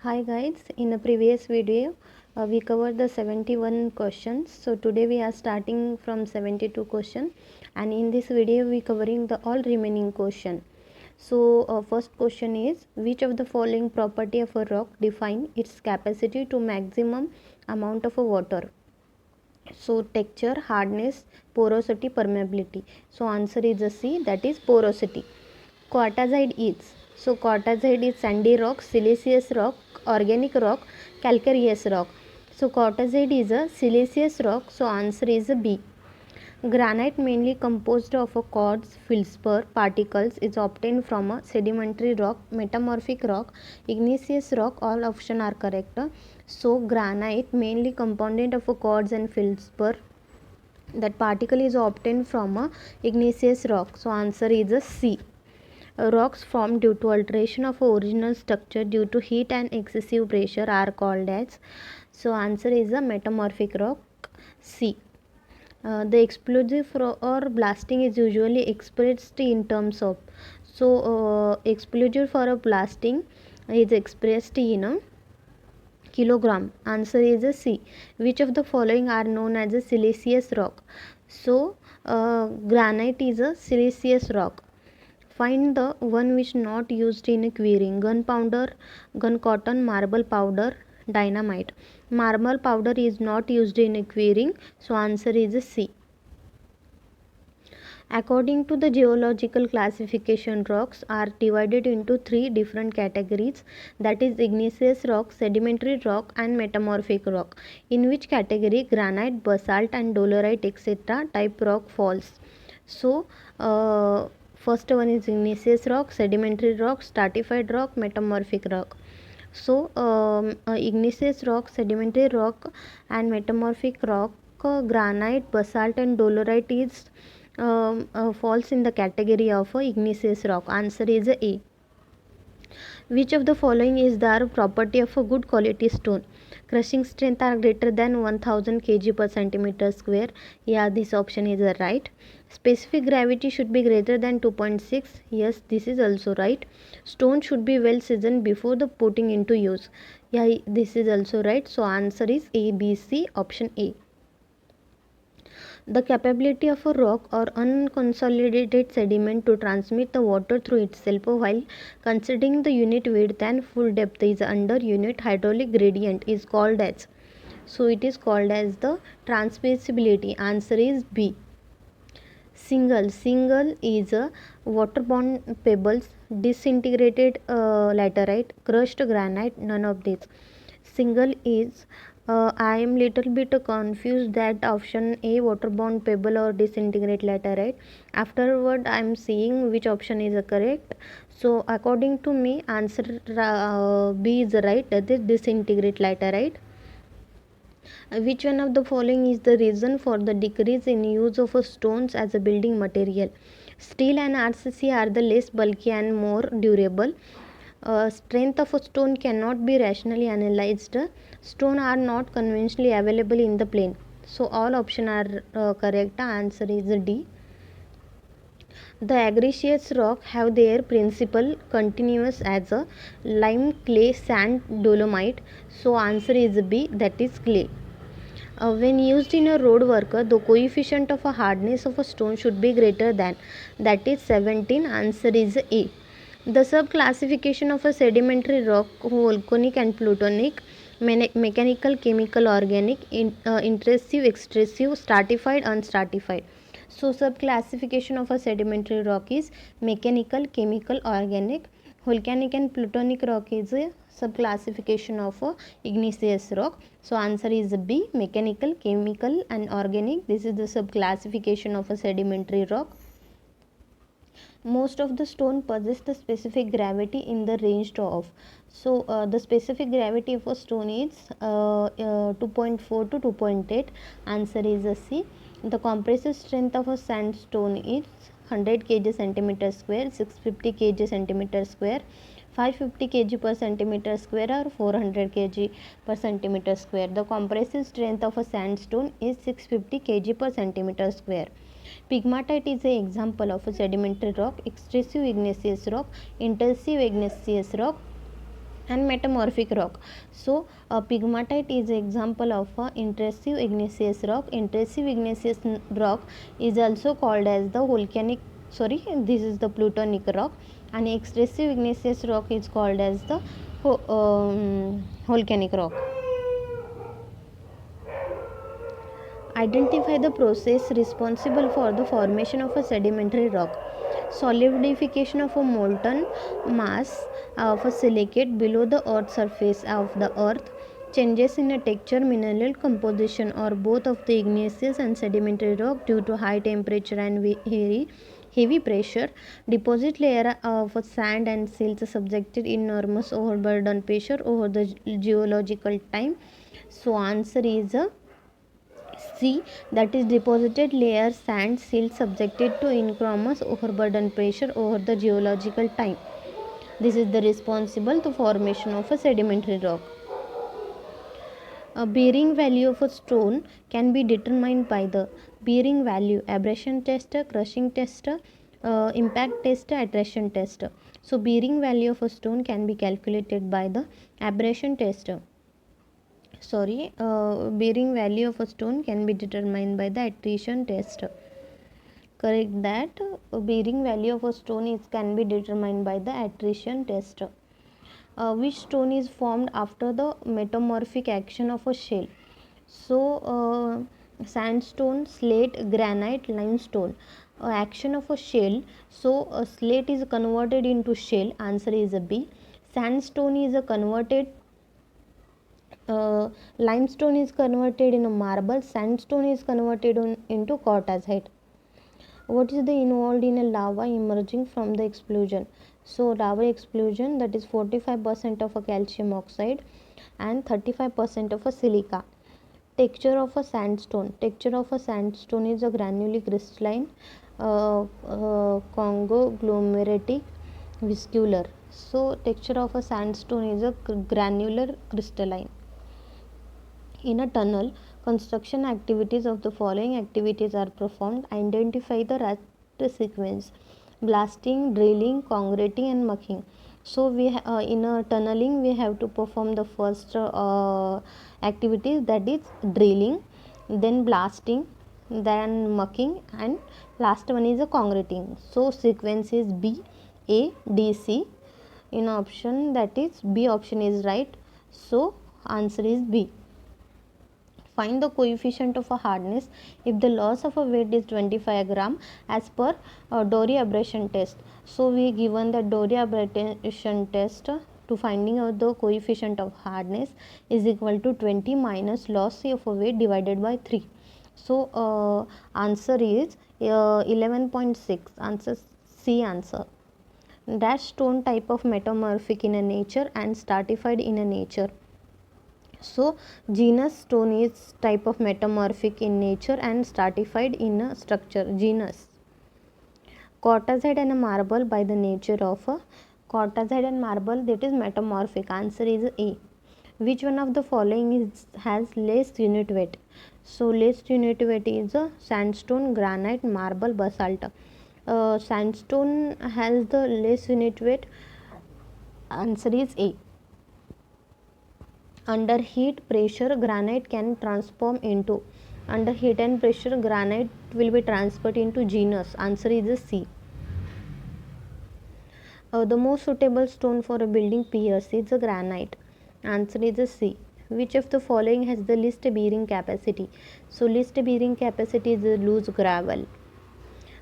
Hi guys, in the previous video we covered the 71 questions. So today we are starting from 72 question, and in this video we covering the all remaining question. So first question is, which of the following property of a rock define its capacity to maximum amount of water? So texture, hardness, porosity, permeability. So answer is a C, that is porosity. Quartzite is, so quartzite is sandy rock, siliceous rock, organic rock, calcareous rock. So quartzite is a siliceous rock, so answer is a B. Granite, mainly composed of a quartz feldspar particles, is obtained from a sedimentary rock, metamorphic rock, igneous rock. All options are correct. So granite, mainly compounded of a quartz and feldspar, that particle is obtained from a igneous rock. So answer is a C. Rocks formed due to alteration of original structure due to heat and excessive pressure are called as. So answer is a metamorphic rock, C. The explosive or blasting is usually expressed in terms of. So explosive for a blasting is expressed in a kilogram. Answer is a C. Which of the following are known as a siliceous rock? So granite is a siliceous rock. Find the one which not used in curing. Gunpowder, gun cotton, marble powder, dynamite. Marble powder is not used in curing, so answer is C. According to the geological classification, rocks are divided into three different categories, that is igneous rock, sedimentary rock and metamorphic rock. In which category granite, basalt and dolerite etc. type rock falls? So first one is igneous rock, sedimentary rock, stratified rock, metamorphic rock. So igneous rock, sedimentary rock and metamorphic rock, granite, basalt and dolerite is falls in the category of igneous rock. Answer is A. Which of the following is the property of a good quality stone? Crushing strength are greater than 1000 kg per centimeter square. Yeah, this option is right. Specific gravity should be greater than 2.6. Yes, this is also right. Stone should be well seasoned before the putting into use. Yeah, this is also right. So answer is A, B, C, option A. The capability of a rock or unconsolidated sediment to transmit the water through itself while considering the unit width and full depth is under unit hydraulic gradient is called as. So it is called as the transmissibility. Answer is B. Single is a waterborne pebbles, disintegrated laterite, crushed granite, none of these. Single is, I am little bit confused that option A, waterborne pebble or disintegrate laterite. Afterward I am seeing which option is correct. So according to me, answer B is right, that is disintegrate laterite. Which one of the following is the reason for the decrease in use of stones as a building material? Steel and RCC are the less bulky and more durable. Strength of a stone cannot be rationally analyzed. Stone are not conventionally available in the plain. So all options are correct. Answer is D. The aggregates rock have their principal continuous as a lime, clay, sand, dolomite. So answer is B, that is clay. When used in a road work, the coefficient of a hardness of a stone should be greater than, that is 17. Answer is A. The sub-classification of a sedimentary rock, volcanic and plutonic, mechanical, chemical, organic, intrusive, extrusive, stratified, unstratified. So sub-classification of a sedimentary rock is mechanical, chemical, organic. Volcanic and plutonic rock is a sub-classification of a igneous rock. So answer is B, mechanical, chemical and organic. This is the sub-classification of a sedimentary rock. Most of the stone possess the specific gravity in the range of. So the specific gravity of a stone is 2.4 to 2.8. Answer is a C. The compressive strength of a sandstone is 100 kg centimeter square, 650 kg centimeter square, 550 kg per centimeter square or 400 kg per centimeter square. The compressive strength of a sandstone is 650 kg per centimeter square. Pegmatite is an example of a sedimentary rock, extrusive igneous rock, intrusive igneous rock, and metamorphic rock. So pegmatite is an example of a intrusive igneous rock. Intrusive igneous rock is also called as the volcanic, this is the plutonic rock, and extrusive igneous rock is called as the volcanic rock. Identify the process responsible for the formation of a sedimentary rock. Solidification of a molten mass of a silicate below the earth's surface of the earth, changes in a texture, mineral composition, or both of the igneous and sedimentary rock due to high temperature and heavy pressure, deposit layer of sand and silts subjected enormous overburden pressure over the geological time. So answer is C, that is deposited layer sand silt subjected to enormous overburden pressure over the geological time. This is the responsible to formation of a sedimentary rock. A bearing value of a stone can be determined by the bearing value, abrasion test, crushing test, impact test, attrition test. So bearing value of a stone can be calculated by the abrasion test. Bearing value of a stone can be determined by the attrition test. Correct that. Bearing value of a stone can be determined by the attrition test. Which stone is formed after the metamorphic action of a shell? So sandstone, slate, granite, limestone. Action of a shell. So slate is converted into shell. Answer is a B. Sandstone is a converted limestone is converted in a marble. Sandstone is converted into quartzite. What is the involved in a lava emerging from the explosion? So lava explosion, that is 45% of a calcium oxide and 35% of a silica. Texture of a sandstone. Texture of a sandstone is a granular crystalline, conglomeratic, viscular. So texture of a sandstone is a granular crystalline. In a tunnel, construction activities of the following activities are performed. Identify the right sequence: blasting, drilling, concreting, and mucking. So in a tunneling we have to perform the first activities, that is drilling, then blasting, then mucking, and last one is a concreting. So sequence is B, A, D, C. In option, that is B option is right. So answer is B. Find the coefficient of a hardness if the loss of a weight is 25 gram as per Dory abrasion test. So we given the Dory abrasion test to finding out the coefficient of hardness is equal to 20 minus loss of a weight divided by 3. So answer is 11.6. Answer C answer. Dash stone type of metamorphic in a nature and stratified in a nature. So genus stone is type of metamorphic in nature and stratified in a structure. Genus. Quartzite and a marble by the nature of a quartzite and marble, that is metamorphic. Answer is A. Which one of the following has less unit weight? So less unit weight is a sandstone, granite, marble, basalt. Sandstone has the less unit weight. Answer is A. Under heat pressure granite can transform into, under heat and pressure granite will be transferred into genus. Answer is C. The most suitable stone for a building piers is a granite. Answer is C. Which of the following has the least bearing capacity? So least bearing capacity is loose gravel.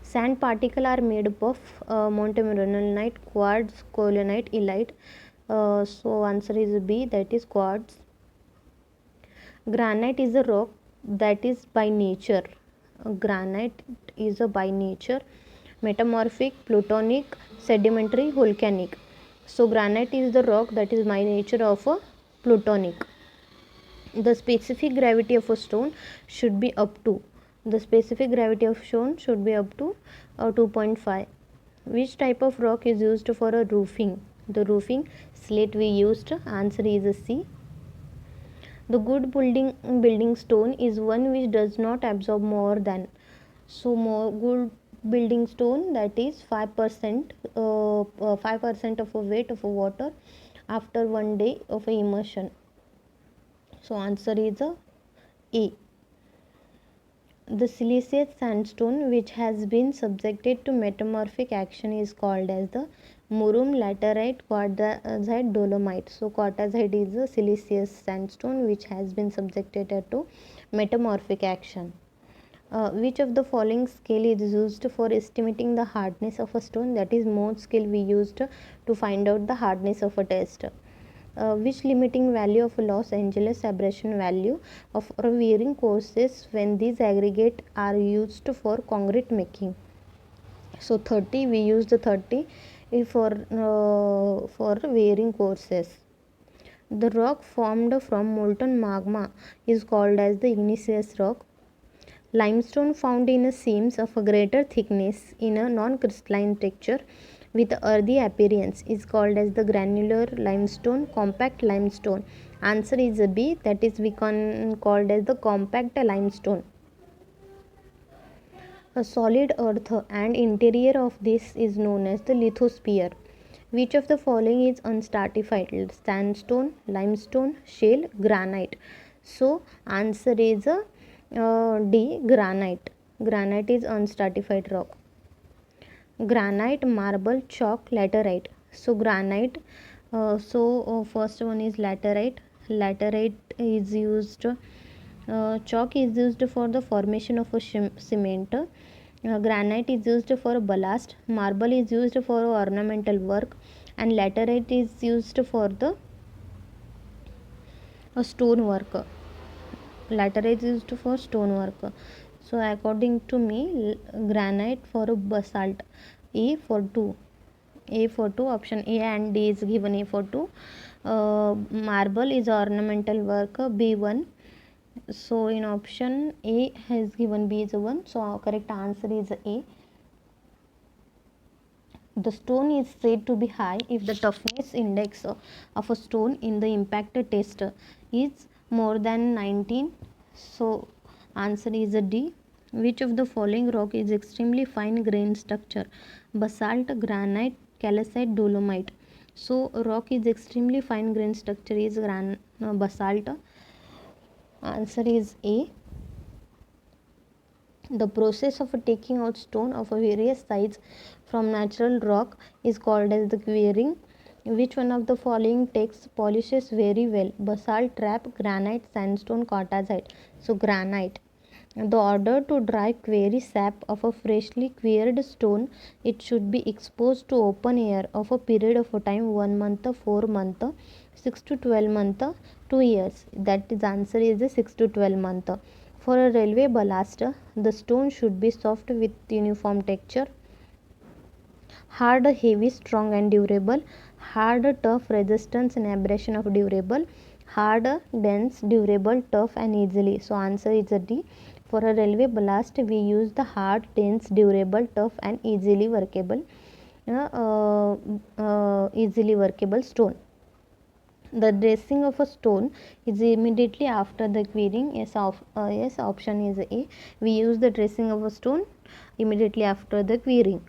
Sand particles are made up of montmorillonite, quartz, colonite, illite. So answer is B, that is quartz. Granite is a rock that is by nature. Granite is a by nature metamorphic, plutonic, sedimentary, volcanic. So granite is the rock that is by nature of a plutonic. The specific gravity of a stone should be up to, the specific gravity of stone should be up to 2.5. Which type of rock is used for a roofing? The roofing slate we used. Answer is a C. The good building stone is one which does not absorb more than, so more good building stone, that is 5% 5% of a weight of a water, after 1 day of immersion. So answer is A. The siliceous sandstone which has been subjected to metamorphic action is called as the murum laterite quartzite dolomite. So quartzite is a siliceous sandstone which has been subjected to metamorphic action. Which of the following scale is used for estimating the hardness of a stone? That is Mohs scale we used to find out the hardness of a test. Which limiting value of Los Angeles aberration value of varying courses when these aggregate are used for concrete making? So 30, we used 30 for varying courses. The rock formed from molten magma is called as the igneous rock. Limestone found in seams of a greater thickness in a non-crystalline texture with earthy appearance is called as the granular limestone, compact limestone. Answer is B, that is we can called as the compact limestone. A solid earth and interior of this is known as the lithosphere. Which of the following is unstratified? Sandstone, limestone, shale, granite. So answer is D, granite. Granite is unstratified rock. Granite, marble, chalk, laterite. So granite, first one is laterite. Laterite is used, chalk is used for the formation of a cement. Granite is used for ballast. Marble is used for ornamental work, and laterite is used for the stone work. Laterite is used for stone work. So according to me, granite for basalt. A for 2. A for 2, option A and D is given. A for 2. Marble is ornamental work, B1. So in option A has given B is 1. So correct answer is A. The stone is said to be high if the toughness index of a stone in the impact test is more than 19. So answer is a D. Which of the following rock is extremely fine grained structure? Basalt, granite, calcite, dolomite. So rock is extremely fine grained structure is basalt. Answer is A. The process of taking out stone of various size from natural rock is called as the quarrying. Which one of the following takes polishes very well? Basalt, trap, granite, sandstone, quartzite. So granite. The order to dry quarry sap of a freshly quarried stone, it should be exposed to open air of a period of time 1 month, 4 month, 6 to 12 month, 2 years. That is answer is 6 to 12 month. For a railway ballast, the stone should be soft with uniform texture, hard, heavy, strong and durable, hard, tough, resistance and abrasion of durable, hard, dense, durable, tough and easily. So answer is a D. For a railway ballast, we use the hard, dense, durable, tough and easily workable stone. The dressing of a stone is immediately after the quarrying. Yes, option is A. We use the dressing of a stone immediately after the quarrying.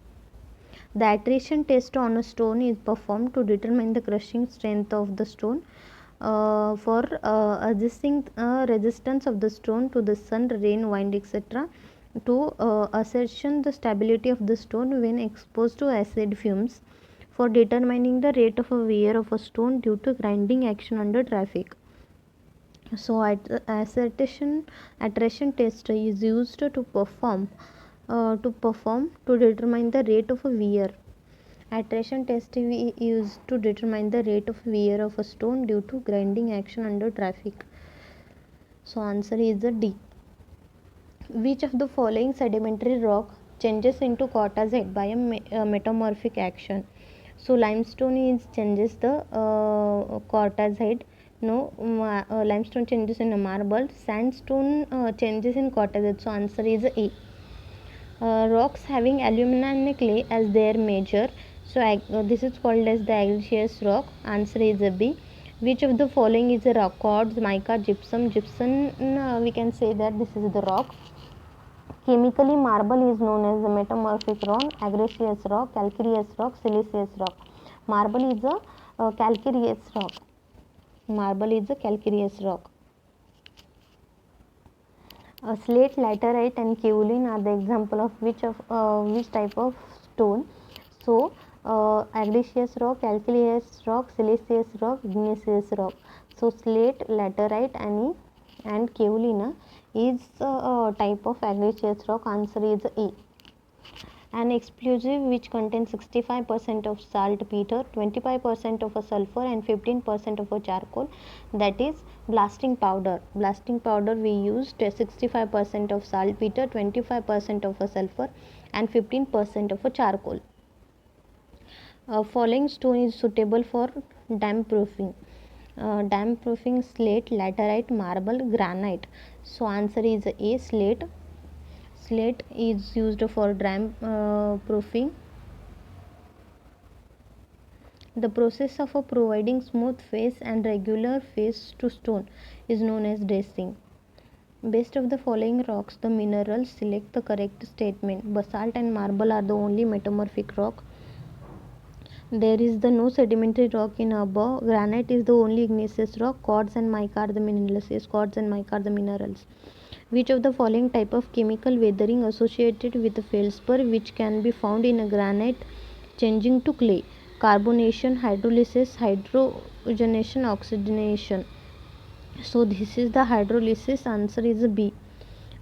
The attrition test on a stone is performed to determine the crushing strength of the stone. For adjusting resistance of the stone to the sun, rain, wind, etc. To ascertain the stability of the stone when exposed to acid fumes. For determining the rate of wear of a stone due to grinding action under traffic. So attrition test is used to perform to determine the rate of wear. Attrition test we use to determine the rate of wear of a stone due to grinding action under traffic. So answer is the D. Which of the following sedimentary rock changes into quartzite by a metamorphic action? So limestone is changes the quartzite. No, limestone changes in a marble. Sandstone changes in quartzite. So answer is A. Rocks having alumina and clay as their major. So this is called as the agalicious rock. Answer is a B. Which of the following is a rock? Quartz, mica, gypsum. Gypsum, we can say that this is the rock. Chemically, marble is known as the metamorphic rock, agaricous rock, calcareous rock, siliceous rock. Marble is a Calcareous rock. Marble is a calcareous rock. Slate, laterite, and kaolin are the example of which type of stone. So, argillaceous rock, calcareous rock, siliceous rock, igneous rock. So, slate, laterite, and kaolin is a type of argillaceous rock. Answer is E. An explosive which contains 65% of saltpeter, 25% of a sulfur, and 15% of a charcoal, that is blasting powder. Blasting powder we used 65% of saltpeter, 25% of a sulfur, and 15% of a charcoal. Following stone is suitable for damp proofing. Damp proofing: slate, laterite, marble, granite. So answer is A, slate. Slate is used for damp proofing. The process of providing smooth face and regular face to stone is known as dressing. Based of the following rocks, the minerals, select the correct statement. Basalt and marble are the only metamorphic rock. There is no sedimentary rock in above. Granite is the only igneous rock. Quartz and mica are the minerals. Yes, quartz and mica are the minerals. Which of the following type of chemical weathering associated with the feldspar which can be found in a granite changing to clay? Carbonation, hydrolysis, hydrogenation, oxidation. So this is the hydrolysis. Answer is B.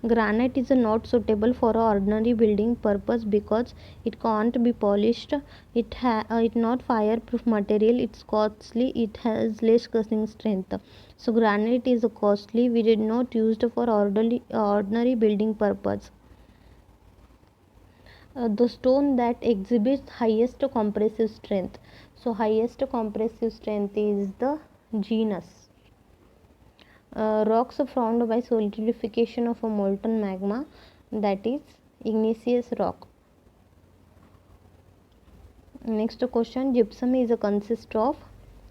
Granite is not suitable for ordinary building purpose because it can't be polished. It not fireproof material. It's costly. It has less crushing strength. So granite is costly. We did not used for ordinary building purpose. The stone that exhibits highest compressive strength. So highest compressive strength is the gneiss. Rocks formed by solidification of a molten magma, that is igneous rock. Next question: gypsum is a consist of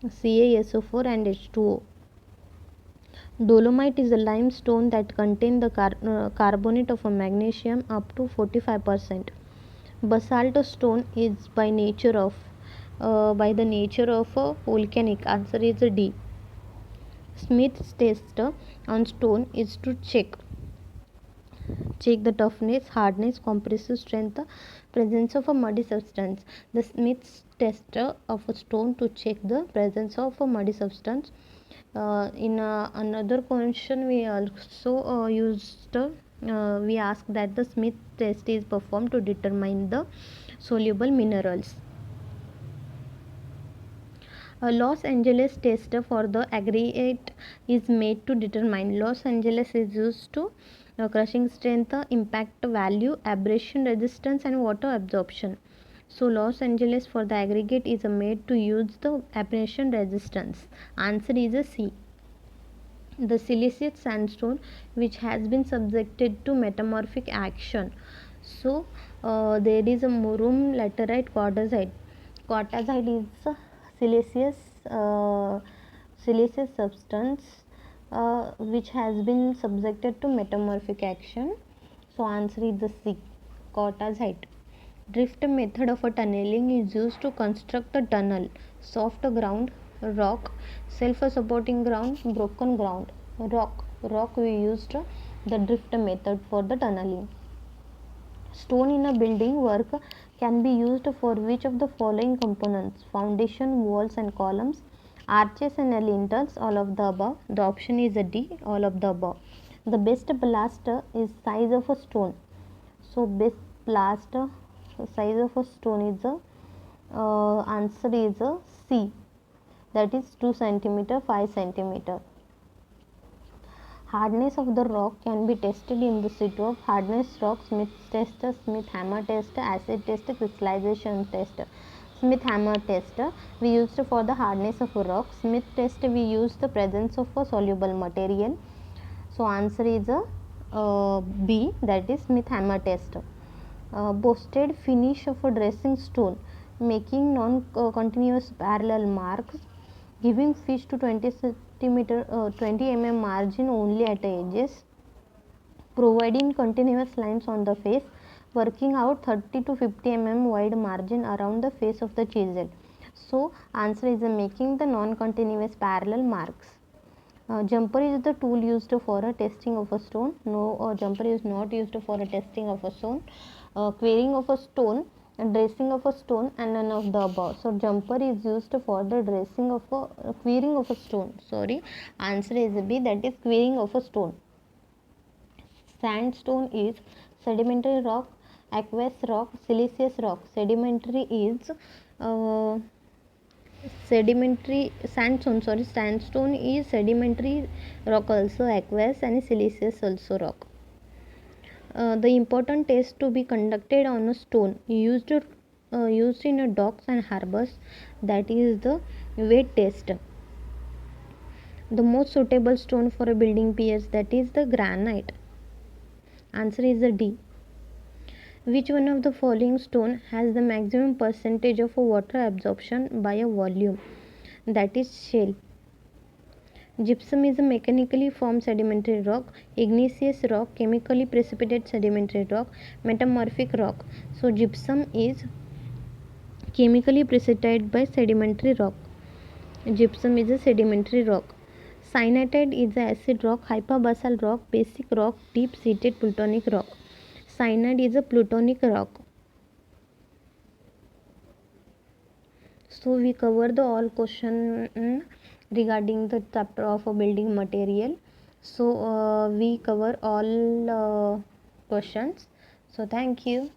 CaSO4 and H2O. Dolomite is a limestone that contains the carbonate of a magnesium up to 45%. Basalt stone is by the nature of a volcanic. Answer is D. Smith's test on stone is to check the toughness, hardness, compressive strength, presence of a muddy substance. The Smith's test of a stone to check the presence of a muddy substance. In another question we also we ask that the Smith test is performed to determine the soluble minerals. A Los Angeles test for the aggregate is made to determine. Los Angeles is used to crushing strength, impact value, abrasion resistance, and water absorption. So Los Angeles for the aggregate is made to use the abrasion resistance. Answer is a C. The siliceous sandstone which has been subjected to metamorphic action. So there is a murum, laterite, quartzite. Quartzite is a siliceous substance which has been subjected to metamorphic action. So answer is the C, quartzite. Drift method of a tunneling is used to construct a tunnel. Soft ground, rock, self-supporting ground, broken ground. Rock we used the drift method for the tunneling. Stone in a building work can be used for which of the following components? Foundation, walls and columns, arches and lintels, all of the above. The option is a D, all of the above. The best blast is size of a stone. So best blast size of a stone is answer is a C, that is 2 cm, 5 cm. Hardness of the rock can be tested in the situ of hardness rock, Smith test, Smith hammer test, acid test, crystallization test. Smith hammer test we used for the hardness of a rock. Smith test we used the presence of a soluble material. So answer is a B, that is Smith hammer test. Boasted finish of a dressing stone, making non-continuous parallel marks, giving fish to 20 mm margin only at edges, providing continuous lines on the face, working out 30 to 50 mm wide margin around the face of the chisel. So answer is making the non-continuous parallel marks. Jumper is the tool used for a testing of a stone. No, jumper is not used for a testing of a stone. Quarrying of a stone, dressing of a stone, and none of the above. So jumper is used for the dressing of a quarrying of a stone. Sorry, answer is B, that is quarrying of a stone. Sandstone is sedimentary rock, aqueous rock, siliceous rock. Sedimentary is sandstone is sedimentary rock, also aqueous, and siliceous also rock. The important test to be conducted on a stone used in a docks and harbors, that is the weight test. The most suitable stone for a building piers, that is the granite. Answer is the D. Which one of the following stone has the maximum percentage of water absorption by a volume? That is shale. Gypsum is a mechanically formed sedimentary rock, igneous rock, chemically precipitated sedimentary rock, metamorphic rock. So gypsum is chemically precipitated by sedimentary rock. Gypsum is a sedimentary rock. Cyanide is a acid rock, hyperbasal rock, basic rock, deep seated plutonic rock. Cyanide is a plutonic rock. So we cover the all question regarding the chapter of a building material. So we cover all questions. So thank you.